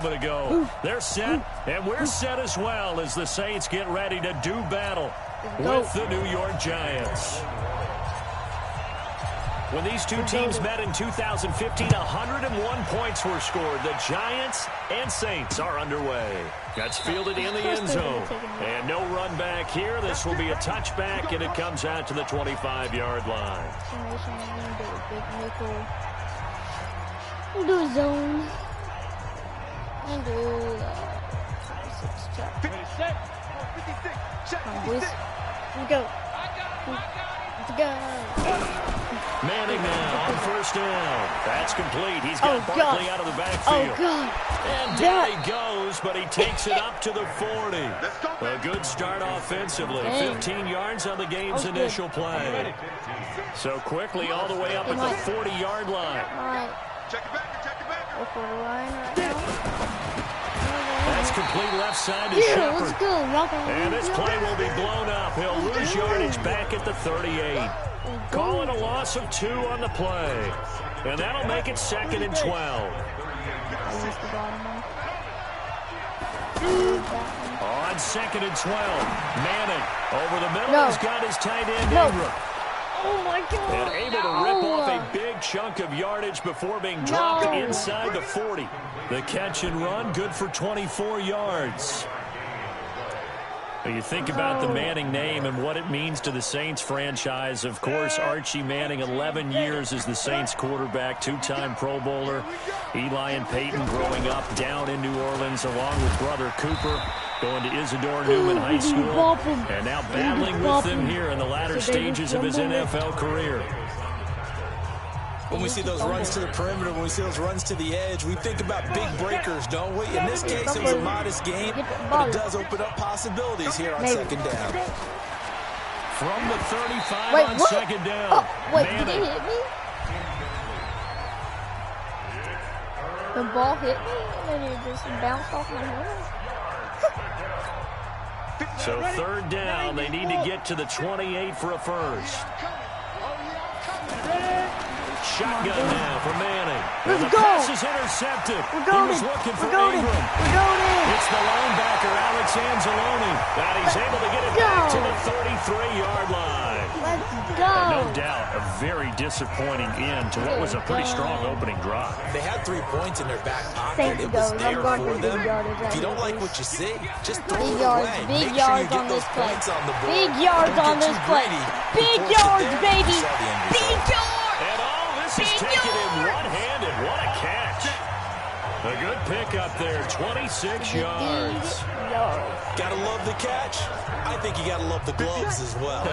moment ago. They're set, and we're set as well as the Saints get ready to do battle with the New York Giants. When these two teams met in 2015, 101 points were scored. The Giants and Saints are underway. That's fielded in the end zone. And no run back here. This will be a touchback, and it comes out to the 25-yard line. We'll do a zone. And do 6 trap. Come on, boys. Here we go. Let's go. Manning now on first down. That's complete. He's got Barkley out of the backfield. Oh, God. And down he goes, but he takes it up to the 40. A good start offensively. 15 yards on the game's initial play. So quickly all the way up at the 40-yard line. All right. Check it back. Go for the line right now. That's complete left side to Shepard. Let's go. And this play will be blown up. He'll lose yardage back at the 38. Call it a loss of 2 on the play. And that'll make it 2nd and 12. On 2nd and 12. Manning over the middle. He's got his tight end Ingram. Oh, my God. And able to rip off a big chunk of yardage before being dropped inside the 40. The catch and run, good for 24 yards. You think about the Manning name and what it means to the Saints franchise. Of course, Archie Manning, 11 years as the Saints quarterback, 2-time Pro Bowler. Eli and Peyton growing up down in New Orleans along with brother Cooper, going to Isidore Newman High School, and now battling with them here in the latter stages of his NFL career. When we see those runs to the perimeter, when we see those runs to the edge, we think about big breakers, don't we? In this case, it was a modest game, but it does open up possibilities here on second down. From the 35 on second down. Wait, did he hit me? The ball hit me, and it just bounced off my hand. So third down, they need to get to the 28 for a first. Shotgun now for Manning. Let's the go. pass is intercepted. We're going. He was looking for We're going. Ingram. We're going. It's the linebacker, Alex Anzalone. And he's able to get it back to the 33-yard line. Let's go. No doubt, a very disappointing end to what was a pretty strong opening drive. They had 3 points in their back pocket. It was there for them. If you don't like what you see, just throw it away. Big Make yards sure you on get this those play. points on the board. Big yards on this play. Big yards, baby. Big yards. And all this is taken in one-handed. What a catch. A good pickup there, 26 yards. Gotta love the catch. I think you gotta love the gloves as well.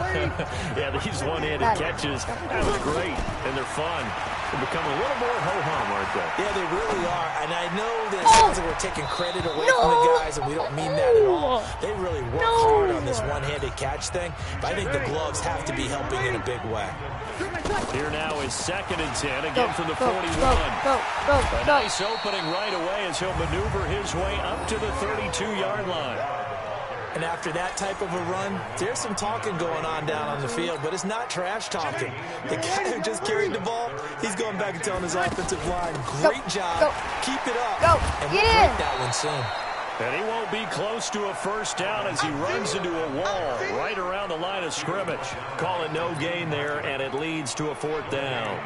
Yeah, these one-handed catches, that was great, and they're fun. They become a little more ho-hum, aren't they? Yeah, they really are. And I know that it sounds like we're taking credit away from the guys, and we don't mean that at all. They really work hard on this one-handed catch thing, but I think the gloves have to be helping in a big way. Here now is 2nd and 10, again from the 41. A nice opening right away as he'll maneuver his way up to the 32-yard line. And after that type of a run, there's some talking going on down on the field, but it's not trash talking. The guy who just carried the ball, he's going back and telling his offensive line, great job, keep it up, and we'll break that one soon. And he won't be close to a first down as he runs into a wall right around the line of scrimmage. Call it no gain there, and it leads to a 4th down.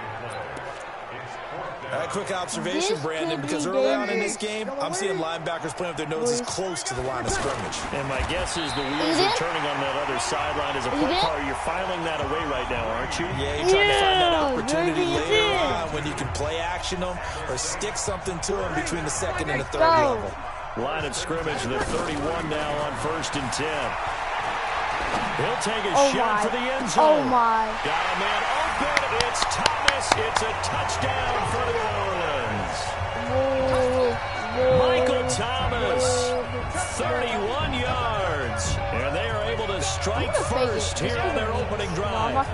A quick observation, Brandon, because early on in this game, I'm seeing linebackers playing with their noses close to the line of scrimmage. And my guess is the wheels are turning on that other sideline as a play caller. You're filing that away right now, aren't you? Yeah, you're trying to find that opportunity later on when you can play action them or stick something to them between the 2nd and the 3rd level. Line of scrimmage, the 31 now on 1st and 10. He'll take a shot for the end zone. Oh, my. Got a man open. It's Thomas. It's a touchdown for New Orleans. Michael Thomas, 31 yards. And they are able to strike first here on their opening drive.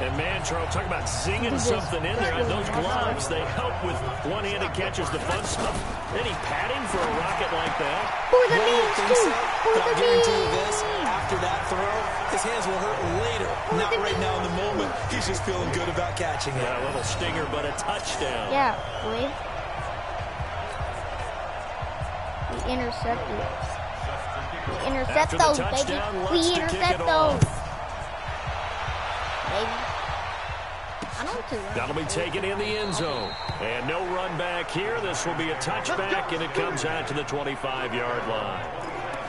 And man, Charles, talk about singing something in there. And those gloves, they help with one-handed catches, the fun stuff. Any padding for a rocket like that? Who are the means to? But I'll guarantee you this, after that throw, his hands will hurt later. Not right now in the moment. He's just feeling good about catching it. Yeah, a little stinger, but a touchdown. Yeah, boy. intercept it. We intercept those, baby. We intercept those. Baby. I know too. That'll be taken in the end zone. And no run back here. This will be a touchback, and it comes out to the 25-yard line.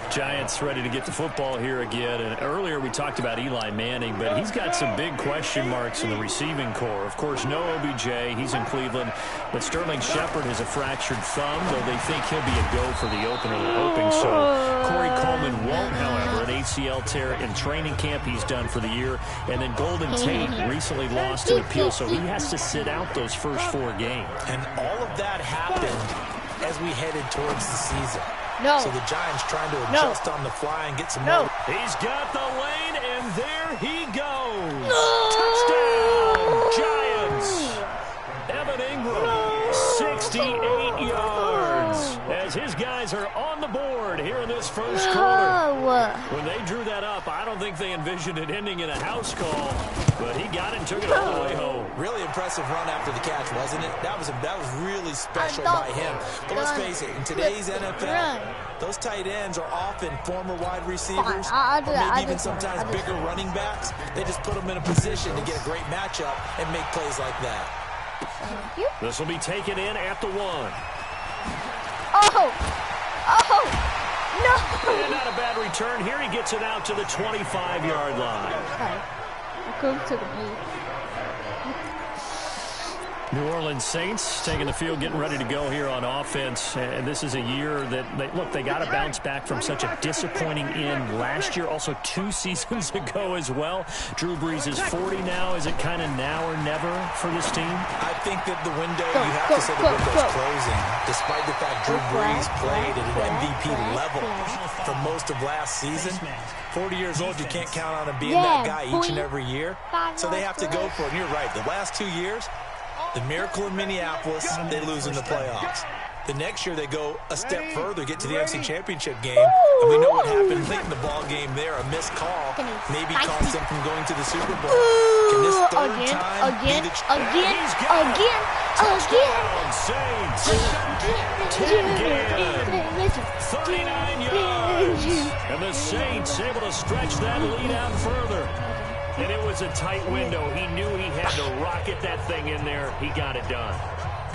Giants ready to get the football here again. And earlier we talked about Eli Manning, but he's got some big question marks in the receiving core. Of course, no OBJ. He's in Cleveland. But Sterling Shepard has a fractured thumb, though they think he'll be a go for the opener. They're hoping so. Corey Coleman won't, however. An ACL tear in training camp he's done for the year. And then Golden Tate recently lost an appeal, so he has to sit out those first 4 games. And all of that happened as we headed towards the season. No. So the Giants trying to adjust on the fly and get some more. He's got the lane, and there he goes. Touchdown, Giants. Evan Ingram, 68 yards. As his guys are on the board here in this first quarter. When they drew that up, I don't think they envisioned it ending in a house call, but he got it and took it all the way home. Really impressive run after the catch, wasn't it? That was really special by him. But let's face it, in today's NFL, those tight ends are often former wide receivers, or maybe even sometimes bigger running backs. They just put them in a position to get a great matchup and make plays like that. This will be taken in at the 1. No! And not a bad return. Here he gets it out to the 25-yard line. I could have took a knee. New Orleans Saints taking the field, getting ready to go here on offense. And this is a year that, they got to bounce back from such a disappointing end last year. Also 2 seasons ago as well. Drew Brees is 40 now. Is it kind of now or never for this team? I think that the window, you have to say the window's closing. Despite the fact Drew Brees played at an MVP level for most of last season. 40 years old, you can't count on him being that guy each and every year. So they have to go for it. And you're right. The last 2 years, the miracle in Minneapolis, they lose in the playoffs. The next year, they go a step further, get to the NFC Championship game, and we know what happened late in the ball game there. A missed call maybe cost them from going to the Super Bowl. Can this third time be the Saints. 39 yards. And the Saints able to stretch that lead out further. And it was a tight window. He knew he had to rocket that thing in there. He got it done.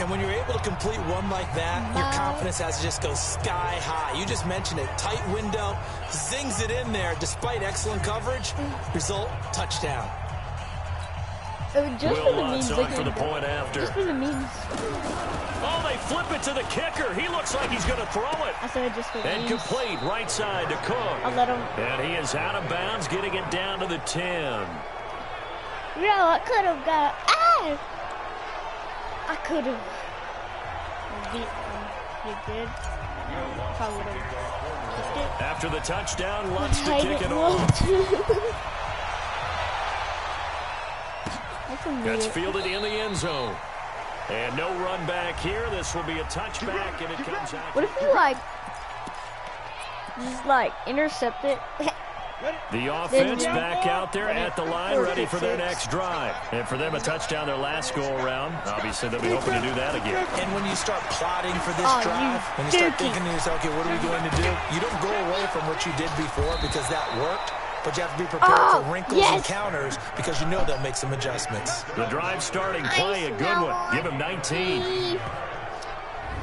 And when you're able to complete one like that, your confidence has to just go sky high. You just mentioned it. Tight window, zings it in there despite excellent coverage. Result, touchdown. Just Will Lutz on for the point after. Just for the memes. Oh, they flip it to the kicker. He looks like he's going to throw it. I said just for the And memes. complete right side to Cook. I'll let him. And he is out of bounds, getting it down to the 10. I could have got. I could have beat him. He did. Probably would have kicked it. After the touchdown, Lutz to kick it off. That's fielded in the end zone. And no run back here. This will be a touchback, and it comes out. What if you just intercept it? The offense back out there at the line, ready for their next drive. And for them, a touchdown their last go-around. Obviously, they'll be hoping to do that again. And when you start plotting for this drive, when you start thinking to yourself, okay, what are we going to do? You don't go away from what you did before because that worked. But you have to be prepared for wrinkles and counters because you know they'll make some adjustments. The drive starting play, a good one. Give him 19.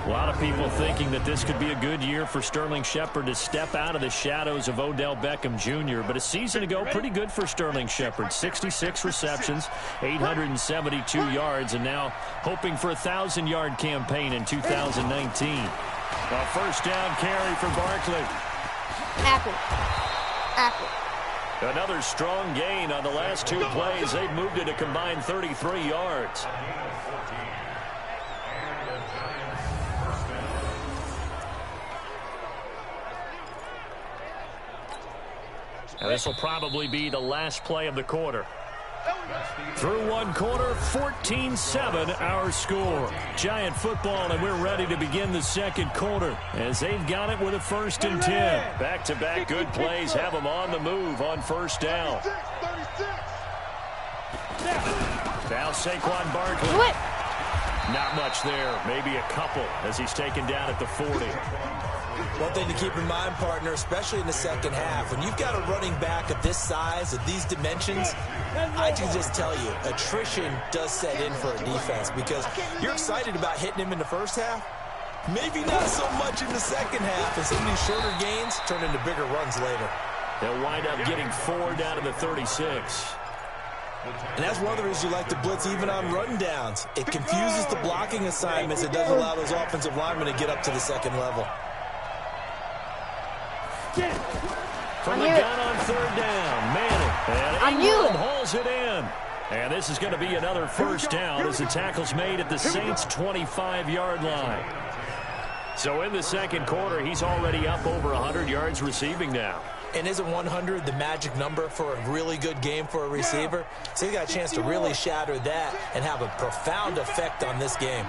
A lot of people thinking that this could be a good year for Sterling Shepard to step out of the shadows of Odell Beckham Jr. But a season ago, pretty good for Sterling Shepard. 66 receptions, 872 yards, and now hoping for a 1,000-yard campaign in 2019. A first down carry for Barkley. Apple. Another strong gain on the last 2 plays. They've moved it a combined 33 yards. And this will probably be the last play of the quarter. Through one quarter, 14-7 our score. Giant football, and we're ready to begin the second quarter as they've got it with a 1st and 10. Back-to-back good plays have them on the move on first down. Now Saquon Barkley. What? Not much there. Maybe a couple as he's taken down at the 40. One thing to keep in mind, partner, especially in the second half, when you've got a running back of this size, of these dimensions, I can just tell you, attrition does set in for a defense because you're excited about hitting him in the first half. Maybe not so much in the second half, and some of these shorter gains turn into bigger runs later. They'll wind up getting 4 down to the 36. And that's one of the reasons you like to blitz even on run downs. It confuses the blocking assignments. It doesn't allow those offensive linemen to get up to the second level. From the gun on third down, Manning. And Ingram hauls it in. And this is going to be another first down as the tackle's made at the Saints' 25-yard line. So in the second quarter, he's already up over 100 yards receiving now. And isn't 100 the magic number for a really good game for a receiver? So he got a chance to really shatter that and have a profound effect on this game.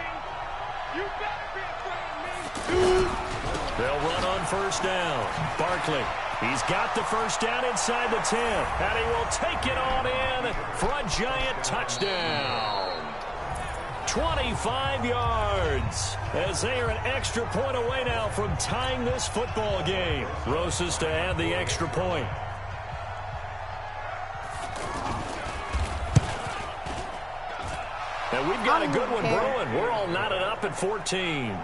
They'll run on first down. Barkley, he's got the first down inside the 10. And he will take it on in for a giant touchdown. 25 yards as they are an extra point away now from tying this football game. Rosas to add the extra point. And we've got a good one brewing. We're all knotted up at 14.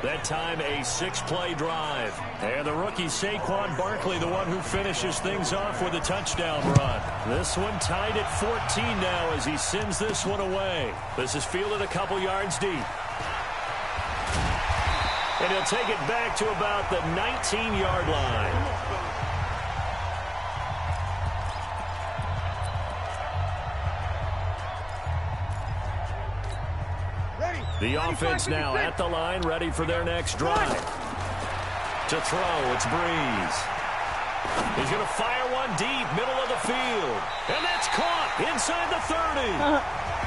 That time a 6-play drive. And the rookie Saquon Barkley, the one who finishes things off with a touchdown run. This one tied at 14 now as he sends this one away. This is fielded a couple yards deep. And he'll take it back to about the 19-yard line. The offense now at the line, ready for their next drive. To throw, it's Breeze. He's going to fire one deep, middle of the field. And that's caught inside the 30.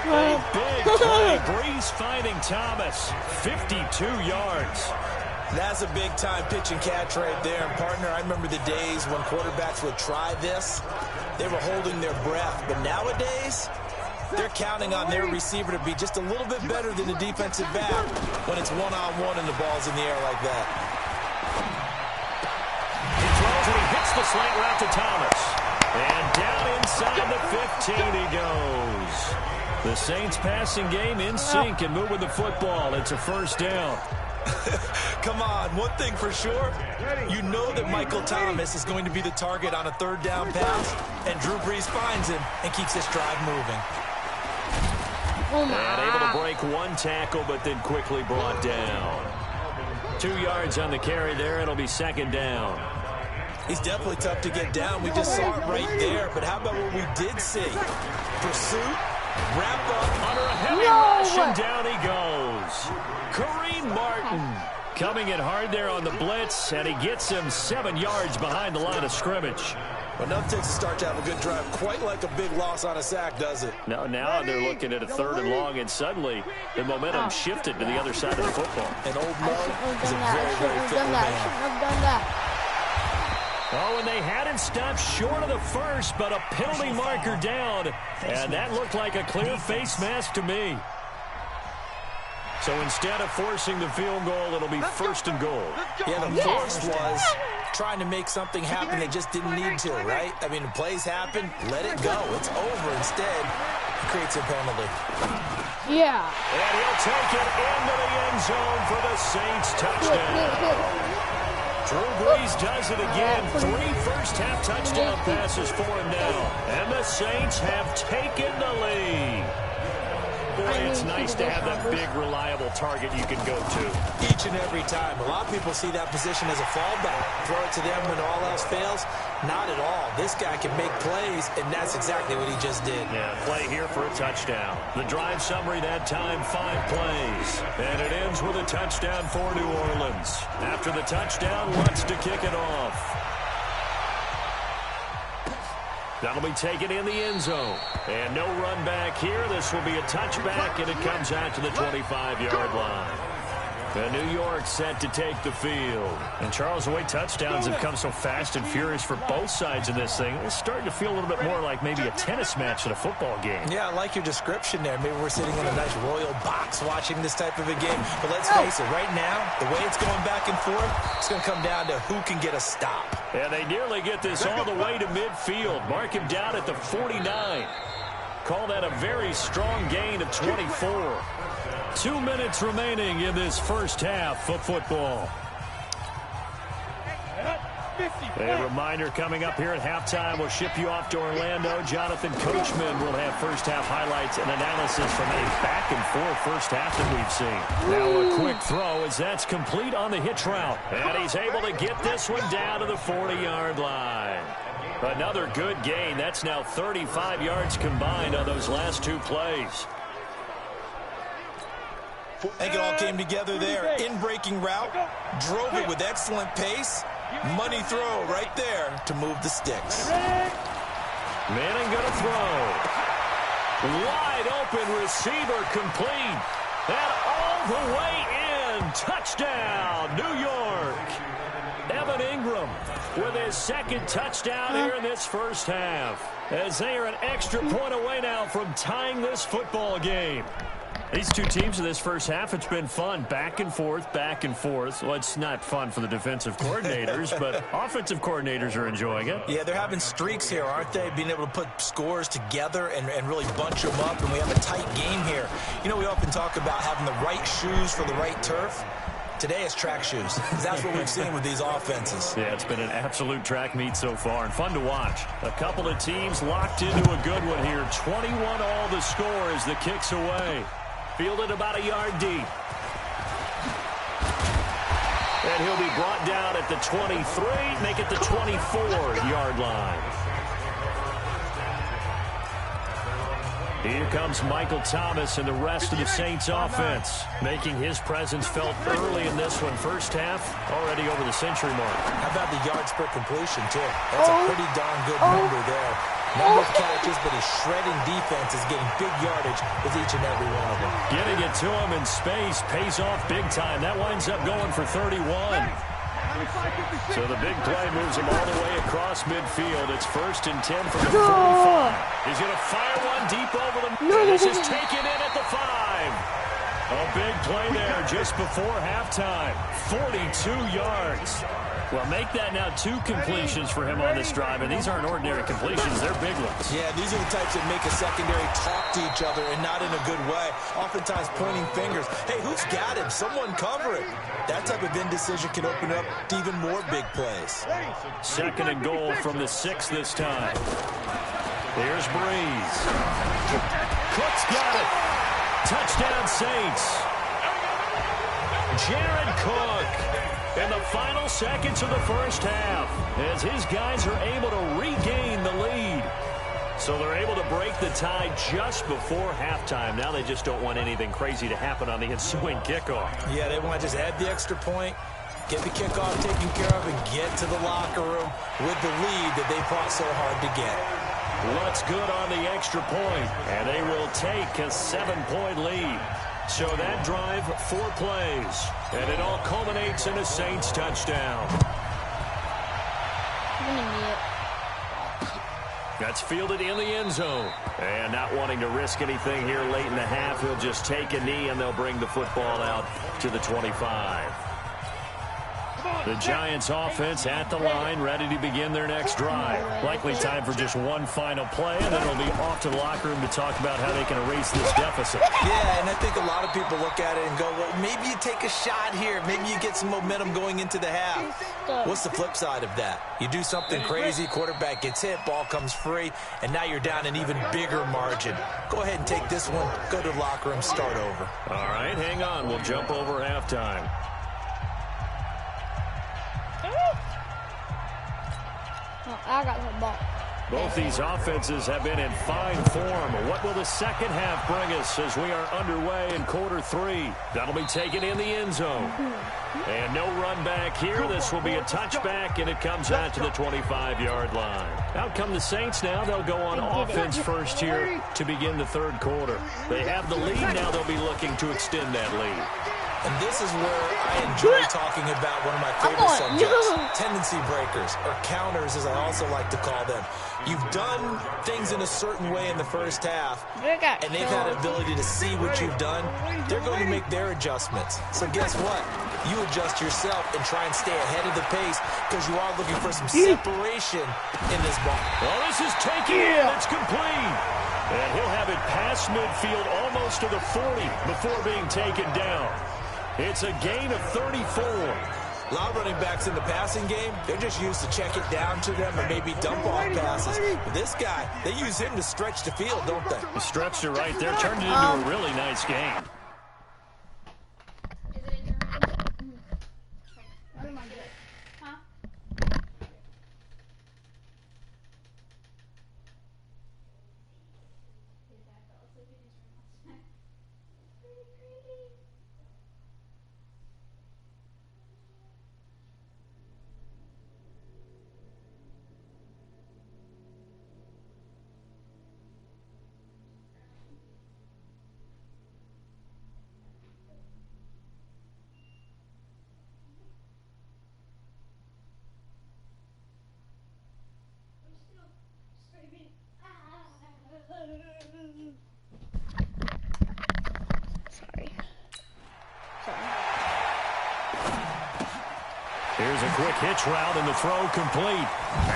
A big play. Breeze finding Thomas. 52 yards. That's a big-time pitch and catch right there. And, partner, I remember the days when quarterbacks would try this. They were holding their breath. But nowadays, they're counting on their receiver to be just a little bit better than the defensive back when it's one-on-one and the ball's in the air like that. He throws and he hits the slant route to Thomas. And down inside the 15 he goes. The Saints passing game in sync and moving the football. It's a first down. Come on, one thing for sure, you know that Michael Thomas is going to be the target on a third down pass, and Drew Brees finds him and keeps this drive moving. And able to break one tackle, but then quickly brought down. 2 yards on the carry there. It'll be second down. He's definitely tough to get down. We just saw it right there. But how about what we did see? Pursuit, wrap up. Under a heavy rush, and down he goes. Kareem Martin coming in hard there on the blitz, and he gets him 7 yards behind the line of scrimmage. But nothing takes a start to have a good drive quite like a big loss on a sack, does it? No, now they're looking at a third and long, and suddenly the momentum shifted to the other side of the football. And Old Mo is a very, very fickle man. Oh, and they had it stopped short of the first, but a penalty marker down, and that looked like a clear face mask to me. So instead of forcing the field goal, it'll be first and goal. Yeah, the force was trying to make something happen they just didn't need to, right? I mean, the plays happen, let it go. It's over. Instead, it creates a penalty. Yeah. And he'll take it into the end zone for the Saints touchdown. Drew Brees does it again. 3 first-half touchdown passes for him now. And the Saints have taken the lead. Boy, it's nice to have that big, reliable target you can go to. Each and every time. A lot of people see that position as a fallback. Throw it to them when all else fails. Not at all. This guy can make plays, and that's exactly what he just did. Yeah, play here for a touchdown. The drive summary that time, 5 plays. And it ends with a touchdown for New Orleans. After the touchdown, Lutz to kick it off. That'll be taken in the end zone. And no run back here. This will be a touchback, and it comes out to the 25-yard line. The New York set to take the field. And Charles, the way touchdowns have come so fast and furious for both sides of this thing, it's starting to feel a little bit more like maybe a tennis match than a football game. Yeah, I like your description there. Maybe we're sitting in a nice royal box watching this type of a game. But let's face it, right now, the way it's going back and forth, it's going to come down to who can get a stop. And they nearly get this all the way to midfield. Mark him down at the 49. Call that a very strong gain of 24. 2 minutes remaining in this first half of football. A reminder coming up here at halftime. We'll ship you off to Orlando. Jonathan Coachman will have first half highlights and analysis from a back-and-forth first half that we've seen. Now a quick throw as that's complete on the hitch route. And he's able to get this one down to the 40-yard line. Another good gain. That's now 35 yards combined on those last two plays. I think it all came together there. In-breaking route, drove it with excellent pace. Money throw right there to move the sticks. Manning going to throw. Wide open receiver complete. And all the way in. Touchdown, New York. Evan Ingram with his second touchdown here in this first half. As they are an extra point away now from tying this football game. These two teams in this first half, it's been fun. Back and forth, back and forth. Well, it's not fun for the defensive coordinators, but offensive coordinators are enjoying it. Yeah, they're having streaks here, aren't they? Being able to put scores together and really bunch them up, and we have a tight game here. You know, we often talk about having the right shoes for the right turf. Today it's track shoes. That's what we've seen with these offenses. Yeah, it's been an absolute track meet so far and fun to watch. A couple of teams locked into a good one here. 21 all the score as the kick's away. Fielded about a yard deep. And he'll be brought down at the 23, make it the 24-yard line. Here comes Michael Thomas and the rest of the Saints offense, making his presence felt early in this one. First half, already over the century mark. How about the yards per completion, too? That's a pretty darn good number there. Number of catches, but his shredding defense is getting big yardage with each and every one of them. Getting it to him in space pays off big time. That winds up going for 31. So the big play moves him all the way across midfield. It's 1st and 10 from the 45. He's going to fire one deep over the... This is taken in at the 5. A big play there just before halftime. 42 yards. Well, make that now 2 completions for him on this drive, and these aren't ordinary completions. They're big ones. Yeah, these are the types that make a secondary talk to each other and not in a good way. Oftentimes pointing fingers. Hey, who's got him? Someone cover it. That type of indecision can open up to even more big plays. 2nd and goal from the 6 this time. There's Breeze. Cook's got it. Touchdown Saints. Jared Cook. In the final seconds of the first half, as his guys are able to regain the lead. So they're able to break the tie just before halftime. Now they just don't want anything crazy to happen on the ensuing kickoff. Yeah, they want to just add the extra point, get the kickoff taken care of, and get to the locker room with the lead that they fought so hard to get. What's good on the extra point, and they will take a 7-point lead. So that drive, 4 plays, and it all culminates in a Saints touchdown. That's fielded in the end zone. And not wanting to risk anything here late in the half, he'll just take a knee, and they'll bring the football out to the 25. The Giants offense at the line, ready to begin their next drive. Likely time for just one final play, and then it'll be off to the locker room to talk about how they can erase this deficit. Yeah, and I think a lot of people look at it and go, well, maybe you take a shot here. Maybe you get some momentum going into the half. What's the flip side of that? You do something crazy, quarterback gets hit, ball comes free, and now you're down an even bigger margin. Go ahead and take this one, go to the locker room, start over. All right, hang on. We'll jump over halftime. I got the ball. Both these offenses have been in fine form. What will the second half bring us as we are underway in quarter 3? That'll be taken in the end zone. And no run back here. This will be a touchback, and it comes out to the 25-yard line. Out come the Saints now. They'll go on offense first here to begin the 3rd quarter. They have the lead. Now they'll be looking to extend that lead. And this is where I enjoy talking about one of my favorite subjects, tendency breakers, or counters as I also like to call them. You've done things in a certain way in the first half, and they've had an ability to see what you've done. They're going to make their adjustments. So guess what? You adjust yourself and try and stay ahead of the pace because you are looking for some separation in this ball. Well, this is taken in. It's complete. And he'll have it past midfield almost to the 40 before being taken down. It's a gain of 34. A lot of running backs in the passing game, they're just used to check it down to them or maybe dump off passes. But this guy, they use him to stretch the field, don't they? He stretched it right there, turned it into a really nice game. Here's a quick hitch route and the throw complete.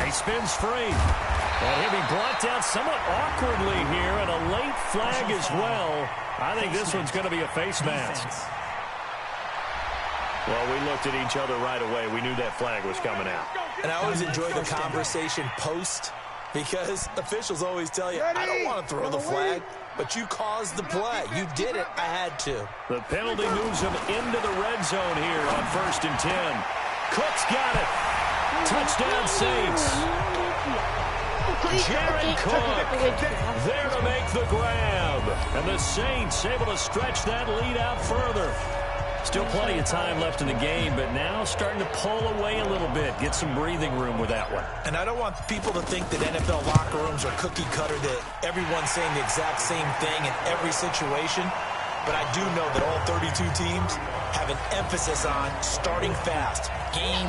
He spins free. And he'll be brought down somewhat awkwardly here, and a late flag as well. I think this one's going to be a face mask. Well, we looked at each other right away. We knew that flag was coming out. And I always enjoy the conversation post because officials always tell you, I don't want to throw the flag, but you caused the play. You did it. I had to. The penalty moves him into the red zone here on 1st and 10. Cook's got it. Touchdown Saints. Jared Cook there to make the grab. And the Saints able to stretch that lead out further. Still plenty of time left in the game, but now starting to pull away a little bit. Get some breathing room with that one. And I don't want people to think that NFL locker rooms are cookie cutter, that everyone's saying the exact same thing in every situation. But I do know that all 32 teams have an emphasis on starting fast. Game,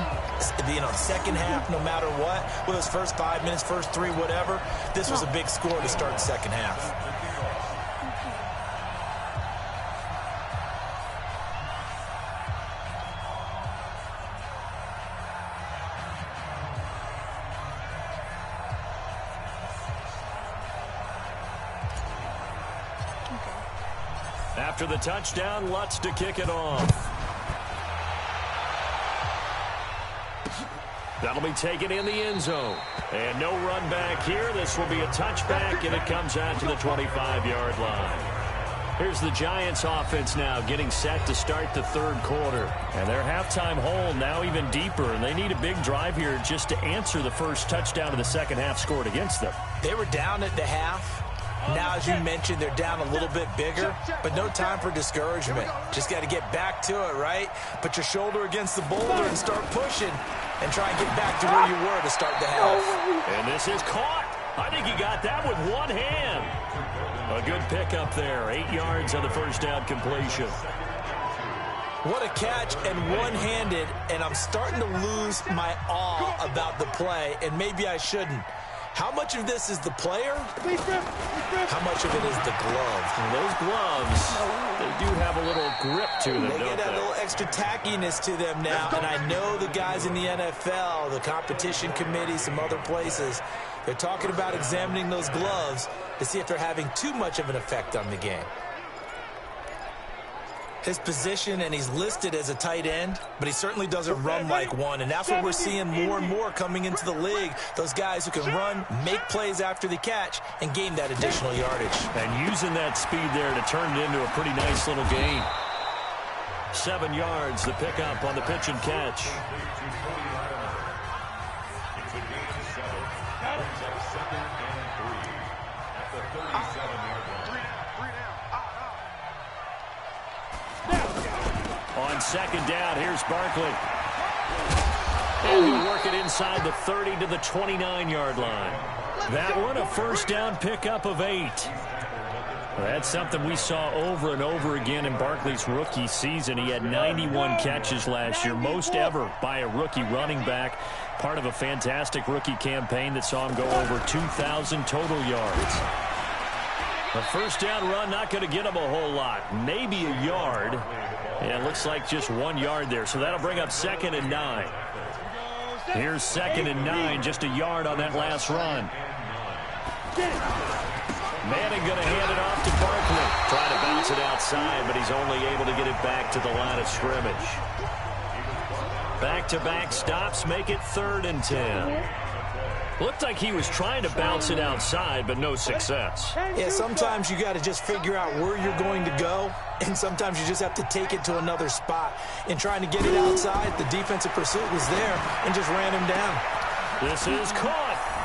second half, no matter what. Whether it's first 5 minutes, first 3, whatever. This was a big score to start the second half. After the touchdown, Lutz to kick it off. That'll be taken in the end zone. And no run back here. This will be a touchback, and it comes out to the 25-yard line. Here's the Giants offense now getting set to start the third quarter. And their halftime hole now even deeper, and they need a big drive here just to answer the first touchdown of the second half scored against them. They were down at the half. Now, as you mentioned, they're down a little bit bigger, but no time for discouragement. Just got to get back to it, right? Put your shoulder against the boulder and start pushing and try and get back to where you were to start the half. And this is caught. I think he got that with one hand. A good pickup there. 8 yards on the first down completion. What a catch, and one-handed, and I'm starting to lose my awe about the play, and maybe I shouldn't. How much of this is the player? How much of it is the glove? And those gloves, they do have a little grip to them, They don't get they? a little extra tackiness to them now, and I know the guys in the NFL, the competition committee, some other places, they're talking about examining those gloves to see if they're having too much of an effect on the game. His position, and he's listed as a tight end, but he certainly doesn't run like one, and that's what we're seeing more and more coming into the league. Those guys who can run, make plays after the catch, and gain that additional yardage. And using that speed there to turn it into a pretty nice little gain. 7 yards, the pickup on the pitch and catch. On second down, here's Barkley. And he'll work it inside the 30 to the 29-yard line. That one, a first down pickup of 8. That's something we saw over and over again in Barkley's rookie season. He had 91 catches last year, most ever by a rookie running back. Part of a fantastic rookie campaign that saw him go over 2,000 total yards. A first down run, not going to get him a whole lot. Maybe a yard. And it looks like just 1 yard there. So that'll bring up 2nd and 9. Here's 2nd and 9, just a yard on that last run. Manning going to hand it off to Barkley. Trying to bounce it outside, but he's only able to get it back to the line of scrimmage. Back-to-back stops make it 3rd and 10. Looked like he was trying to bounce it outside, but no success. Yeah, sometimes you got to just figure out where you're going to go, and sometimes you just have to take it to another spot. In trying to get it outside, the defensive pursuit was there and just ran him down. This is caught.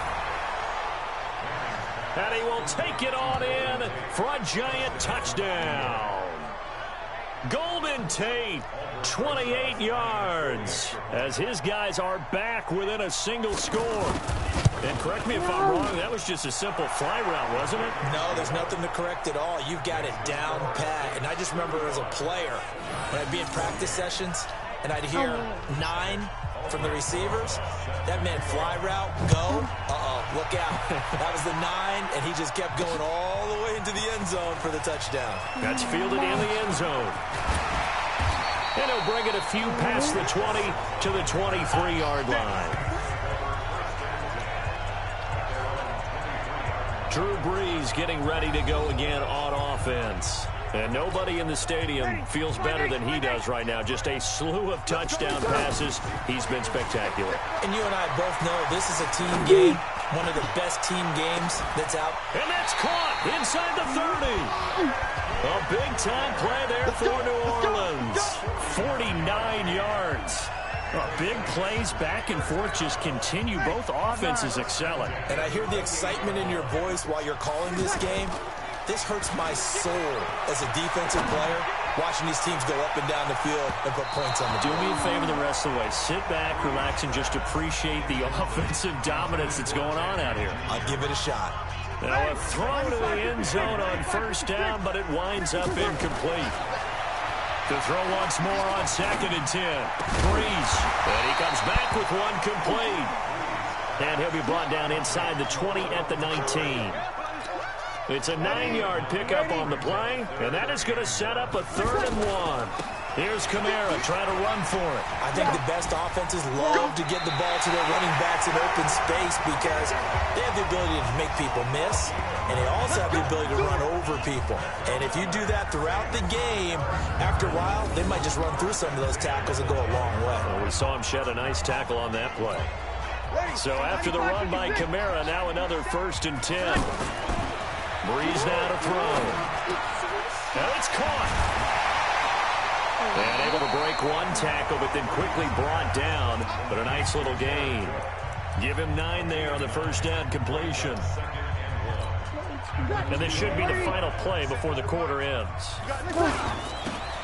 And he will take it on in for a giant touchdown. Golden Tate, 28 yards, as his guys are back within a single score. And correct me if I'm wrong, that was just a simple fly route, wasn't it? No, there's nothing to correct at all. You've got it down pat. And I just remember as a player, when I'd be in practice sessions, and I'd hear 9 from the receivers. That meant fly route, go. Look out. That was the 9, and he just kept going all the way into the end zone for the touchdown. That's fielded in the end zone. And he'll bring it a few past the 20 to the 23-yard line. Drew Brees getting ready to go again on offense. And nobody in the stadium feels better than he does right now. Just a slew of touchdown passes. He's been spectacular. And you and I both know this is a team game, one of the best team games that's out. And that's caught inside the 30. A big-time play there for New Orleans. 49 yards. Big plays back and forth just continue. Both offenses excelling. And I hear the excitement in your voice while you're calling this game. This hurts my soul as a defensive player, watching these teams go up and down the field and put points on the board. Do me a favor the rest of the way. Sit back, relax, and just appreciate the offensive dominance that's going on out here. I'll give it a shot. Now a throw to the end zone on first down, but it winds up incomplete. To throw once more on 2nd and 10. Brees. And he comes back with one complete. And he'll be brought down inside the 20 at the 19. It's a 9-yard pickup on the play, and that is going to set up a 3rd and 1. Here's Kamara trying to run for it. I think the best offenses love to get the ball to their running backs in open space because they have the ability to make people miss, and they also have the ability to run over people. And if you do that throughout the game, after a while, they might just run through some of those tackles and go a long way. Well, we saw him shed a nice tackle on that play. So after the run by Kamara, now another 1st and 10. Brees now to throw. And it's caught. And able to break one tackle, but then quickly brought down. But a nice little gain. Give him 9 there on the first down completion. And this should be the final play before the quarter ends.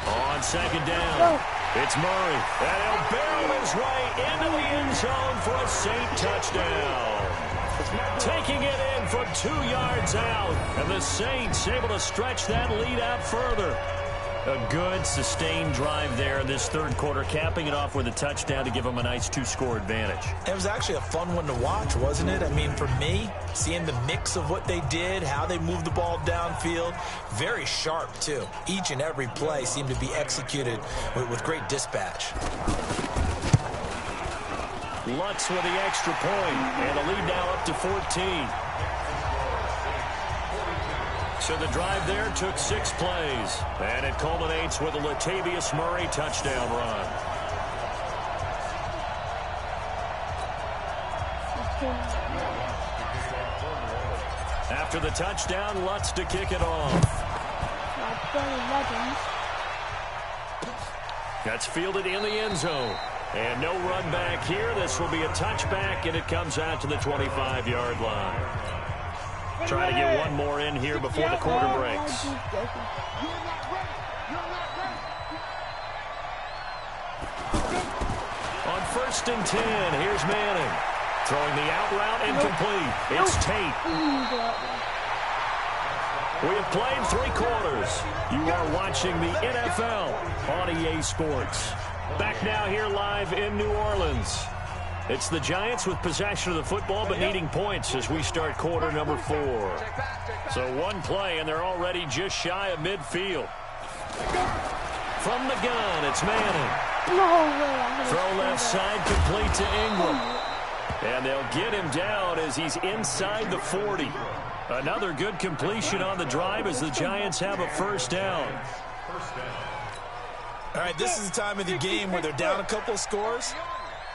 On 2nd down, it's Murray. And he'll barrel his way into the end zone for a Saint touchdown. Taking it in from 2 yards out. And the Saints able to stretch that lead out further. A good, sustained drive there in this 3rd quarter, capping it off with a touchdown to give them a nice 2-score advantage. It was actually a fun one to watch, wasn't it? I mean, for me, seeing the mix of what they did, how they moved the ball downfield, very sharp, too. Each and every play seemed to be executed with great dispatch. Lutz with the extra point, and the lead now up to 14. So the drive there took 6 plays, and it culminates with a Latavius Murray touchdown run. After the touchdown, Lutz to kick it off. That's fielded in the end zone. And no run back here. This will be a touchback, and it comes out to the 25-yard line. Try to get one more in here before the quarter breaks. On 1st and 10, here's Manning. Throwing the out route incomplete. It's Tate. We have played 3 quarters. You are watching the NFL on EA Sports. Back now here live in New Orleans. It's the Giants with possession of the football but needing points as we start quarter number 4. So one play and they're already just shy of midfield. From the gun, it's Manning. Throw left side, complete to Ingram. And they'll get him down as he's inside the 40. Another good completion on the drive as the Giants have a first down. All right, this is the time of the game where they're down a couple of scores,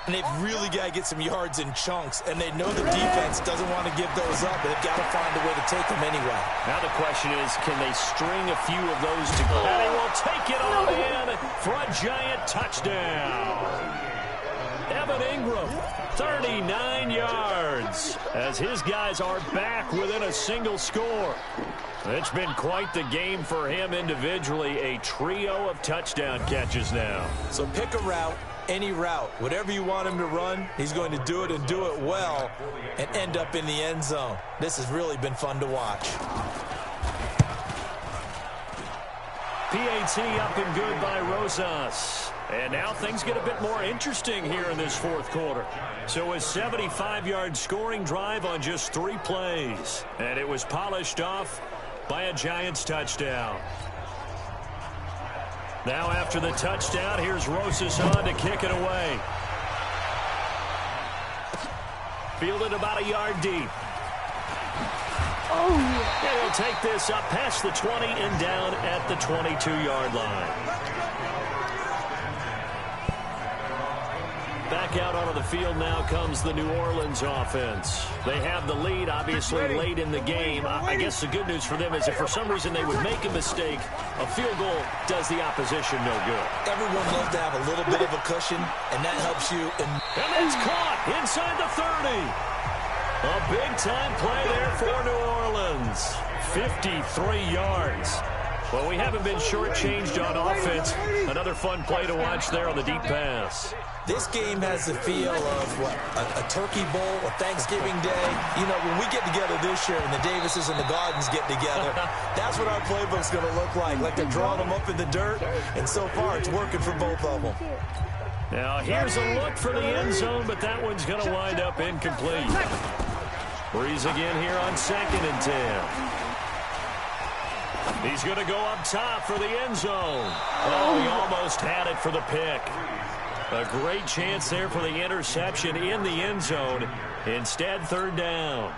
and they've really got to get some yards in chunks, and they know the defense doesn't want to give those up, but they've got to find a way to take them anyway. Now the question is, can they string a few of those together? And they will take it all in for a Giant touchdown. Evan Ingram, 39 yards, as his guys are back within a single score. It's been quite the game for him individually, a trio of touchdown catches now. So pick a route, any route, whatever you want him to run, he's going to do it and do it well and end up in the end zone. This has really been fun to watch. PAT up and good by Rosas. And now things get a bit more interesting here in this fourth quarter. So a 75-yard scoring drive on just 3 plays. And it was polished off by a Giants touchdown. Now after the touchdown, here's Rosas on to kick it away. Fielded about a yard deep. Oh, yeah. And he'll take this up past the 20 and down at the 22-yard line. Back out onto the field now comes the New Orleans offense. They have the lead, obviously, late in the game. I guess the good news for them is if for some reason they would make a mistake, a field goal does the opposition no good. Everyone loves to have a little bit of a cushion, and that helps you. And it's caught inside the 30. A big-time play there for New Orleans. 53 yards. Well, we haven't been shortchanged on offense. Another fun play to watch there on the deep pass. This game has the feel of, what, a turkey bowl, a Thanksgiving day. You know, when we get together this year and the Davises and the Gardens get together, that's what our playbook's going to look like they're drawing them up in the dirt, and so far it's working for both of them. Now, here's a look for the end zone, but that one's going to wind up incomplete. Breeze again here on 2nd and 10. He's going to go up top for the end zone. Oh, he almost had it for the pick. A great chance there for the interception in the end zone. Instead, 3rd down.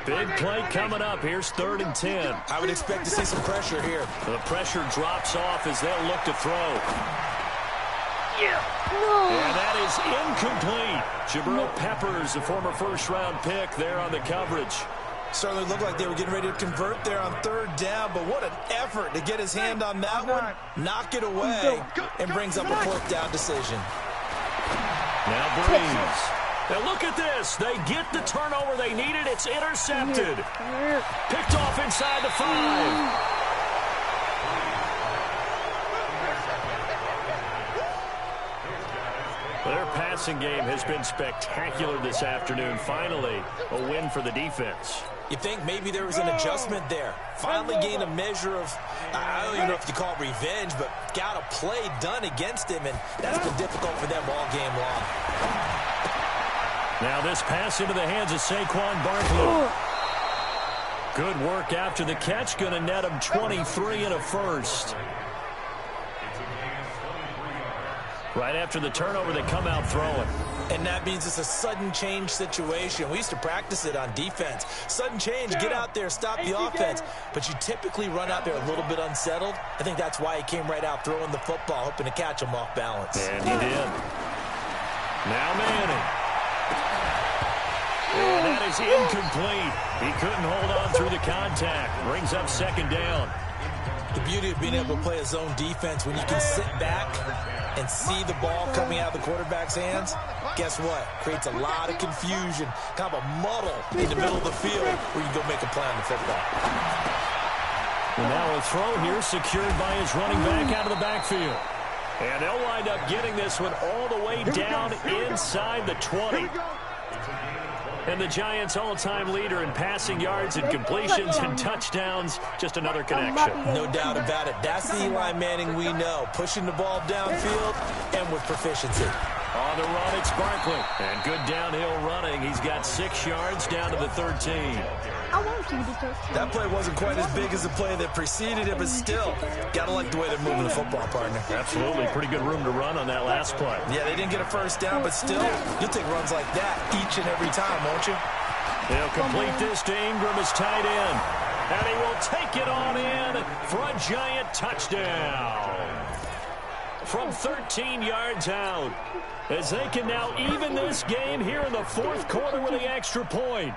Big play coming up. Here's 3rd and 10. I would expect to see some pressure here. The pressure drops off as they'll look to throw. Yeah. No. And that is incomplete. Jabril Peppers, the former first-round pick, there on the coverage. Certainly looked like they were getting ready to convert there on 3rd down, but what an effort to get his hand on that one, knock it away, and brings up a 4th down decision. Now Breeze. Now look at this. They get the turnover they needed. It's intercepted. Picked off inside the 5. Their passing game has been spectacular this afternoon. Finally, a win for the defense. You think maybe there was an adjustment there. Finally gained a measure of, I don't even know if you call it revenge, but got a play done against him, and that's been difficult for them all game long. Now this pass into the hands of Saquon Barkley. Good work after the catch. Going to net him 23 and a first. Right after the turnover, they come out throwing. And that means it's a sudden change situation. We used to practice it on defense. Sudden change, get out there, stop the offense. But you typically run out there a little bit unsettled. I think that's why he came right out throwing the football, hoping to catch him off balance. And he did. Now Manning. And that is incomplete. He couldn't hold on through the contact. Brings up 2nd down. The beauty of being able to play a zone defense when you can sit back and see the ball coming out of the quarterback's hands, guess what? Creates a lot of confusion, kind of a muddle in the middle of the field where you go make a play on the football. And now a throw here secured by his running back out of the backfield. And they'll wind up getting this one all the way down inside the 20. And the Giants' all-time leader in passing yards and completions and touchdowns. Just another connection. No doubt about it. That's the Eli Manning we know. Pushing the ball downfield and with proficiency. On the run, it's Barkley. And good downhill running. He's got 6 yards down to the 13. That play wasn't quite as big as the play that preceded it, but still, gotta like the way they're moving the football, partner. Absolutely. Pretty good room to run on that last play. Yeah, they didn't get a first down, but still, you'll take runs like that each and every time, won't you? They'll complete this to Ingram as tight end. And he will take it on in for a Giant touchdown. From 13 yards out, as they can now even this game here in the fourth quarter with the extra point.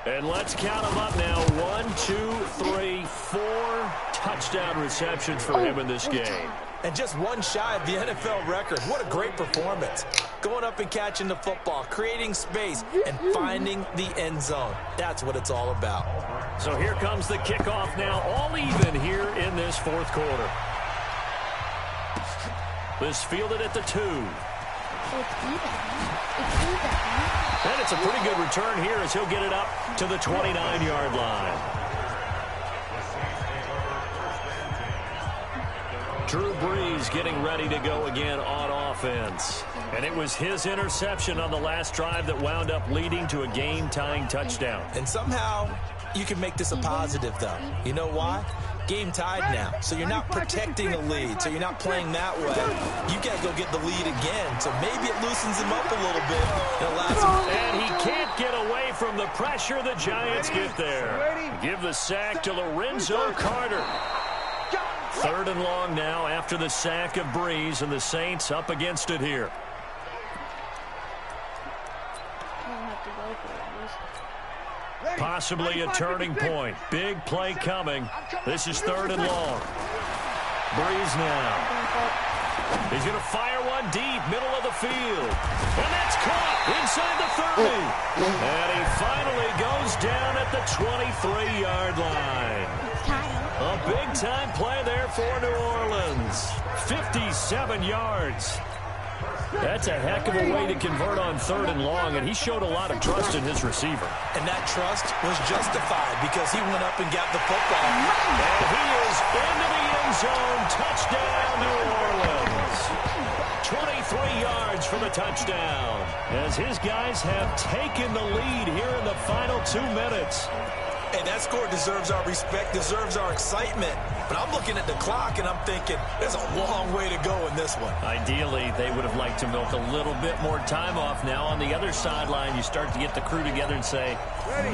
And let's count them up now. 1, 2, 3, 4 touchdown receptions for him in this game. And just one shy of the NFL record. What a great performance. Going up and catching the football, creating space, and finding the end zone. That's what it's all about. So here comes the kickoff now, all even here in this fourth quarter. This fielded at the 2. And it's a pretty good return here as he'll get it up to the 29-yard line. Drew Brees getting ready to go again on offense. And it was his interception on the last drive that wound up leading to a game-tying touchdown. And somehow you can make this a positive, though. You know why? Game tied now, so you're not protecting the lead, so you're not playing that way. You got to go get the lead again, so maybe it loosens him up a little bit. It allows him. And he can't get away from the pressure. The Giants get there. Give the sack to Lorenzo Carter. 3rd and long now after the sack of Brees, and the Saints up against it here. Possibly a turning point. Big play coming. This is 3rd and long. Brees now. He's going to fire one deep, middle of the field. And that's caught inside the 30. And he finally goes down at the 23-yard line. A big-time play there for New Orleans. 57 yards. That's a heck of a way to convert on 3rd and long, and he showed a lot of trust in his receiver. And that trust was justified because he went up and got the football. And he is into the end zone. Touchdown, New Orleans. 23 yards for the touchdown, as his guys have taken the lead here in the final 2 minutes. Hey, that score deserves our respect, deserves our excitement. But I'm looking at the clock, and I'm thinking there's a long way to go in this one. Ideally, they would have liked to milk a little bit more time off. Now, on the other sideline, you start to get the crew together and say,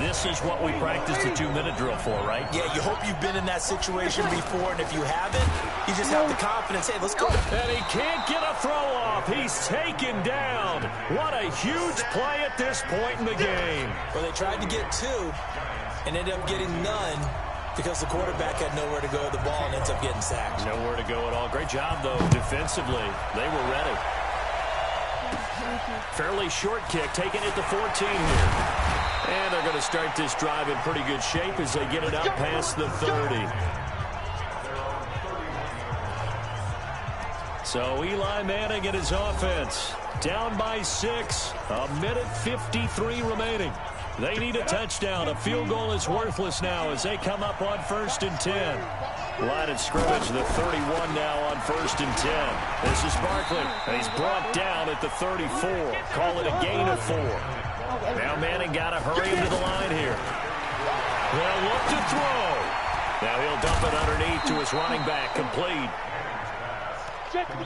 this is what we practiced the 2-minute drill for, right? Yeah, you hope you've been in that situation before, and if you haven't, you just have the confidence. Hey, let's go. And he can't get a throw off. He's taken down. What a huge play at this point in the game. Well, they tried to get 2. And ended up getting none because the quarterback had nowhere to go with the ball and ends up getting sacked. Nowhere to go at all. Great job, though, defensively. They were ready. Fairly short kick, taking it to 14 here. And they're going to start this drive in pretty good shape as they get it up past the 30. So Eli Manning and his offense down by 6. 1:53 remaining. They need a touchdown. A field goal is worthless now as they come up on 1st and 10. Line of scrimmage, the 31 now on 1st and 10. This is Barkley. He's brought down at the 34. Call it a gain of 4. Now Manning got to hurry into the line here. They'll look to throw. Now he'll dump it underneath to his running back, complete.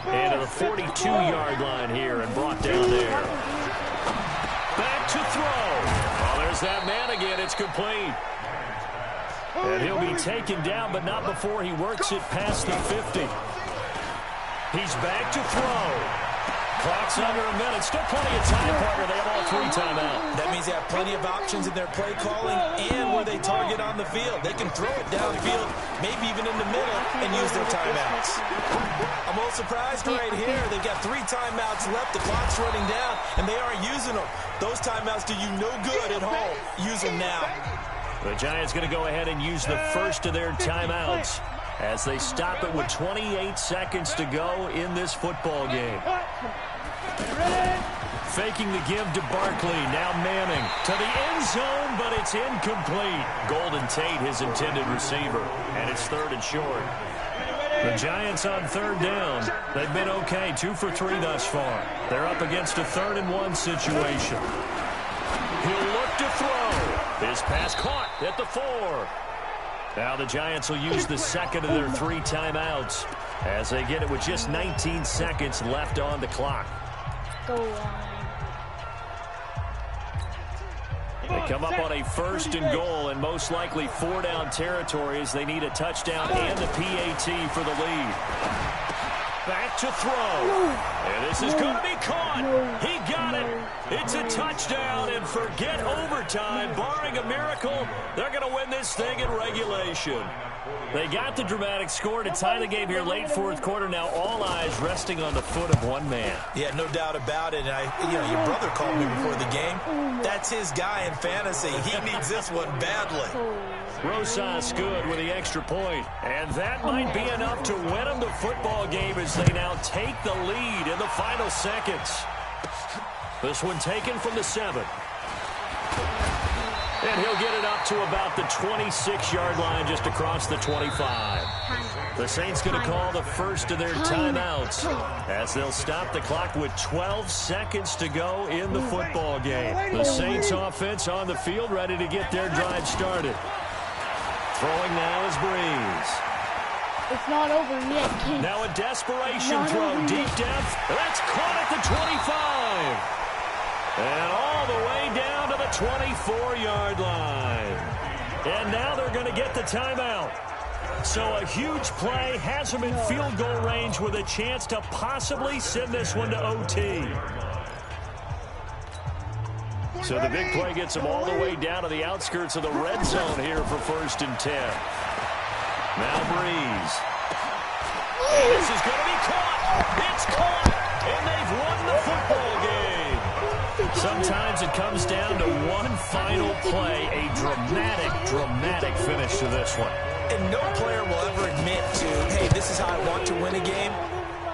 And to the 42-yard line here and brought down there. Back to throw. There's that man again. It's complete. And he'll be taken down, but not before he works it past the 50. He's back to throw. Clock's under a minute. Still plenty of time, partner. They have all 3 timeouts. That means they have plenty of options in their play calling and where they target on the field. They can throw it downfield, maybe even in the middle, and use their timeouts. I'm a little surprised right here. They've got 3 timeouts left. The clock's running down, and they aren't using them. Those timeouts do you no good at home. Use them now. The Giants going to go ahead and use the first of their timeouts as they stop it with 28 seconds to go in this football game. faking the give to Barkley. Now Manning to the end zone, but it's incomplete. Golden Tate, his intended receiver, and it's 3rd and short. The Giants on 3rd down. They've been okay, 2 for 3 thus far. They're up against a 3rd and 1 situation. He'll look to throw. His pass caught at the 4. Now the Giants will use the second of their 3 timeouts as they get it with just 19 seconds left on the clock. Go on. They come up on a 1st and goal and most likely 4-down territory as they need a touchdown and a PAT for the lead. Back to throw. And this is going to be caught. He got it. It's a touchdown, and forget overtime. Barring a miracle, they're going to win this thing in regulation. They got the dramatic score to tie the game here late 4th quarter. Now all eyes resting on the foot of one man. Yeah, no doubt about it. And your brother called me before the game. That's his guy in fantasy. He needs this one badly. Rosas good with the extra point. And that might be enough to win them the football game as they now take the lead in the final seconds. This one taken from the 7. And he'll get it up to about the 26-yard line just across the 25. The Saints going to call the first of their timeouts as they'll stop the clock with 12 seconds to go in the football game. The Saints offense on the field ready to get their drive started. Throwing now is Breeze. It's not over yet, kid. Now a desperation throw, deep depth. That's caught at the 25. And all the way down to the 24-yard line. And now they're going to get the timeout. So a huge play has them in field goal range with a chance to possibly send this one to OT. So the big play gets them all the way down to the outskirts of the red zone here for 1st and 10. Now Breeze. And this is going to be caught. It's caught. And they've won the football game. Sometimes it comes down to one final play. A dramatic finish to this one. And no player will ever admit to, hey, this is how I want to win a game.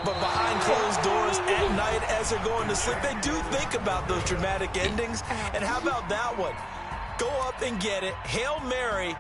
But behind closed doors at night as they're going to sleep, they do think about those dramatic endings. And how about that one? Go up and get it. Hail Mary.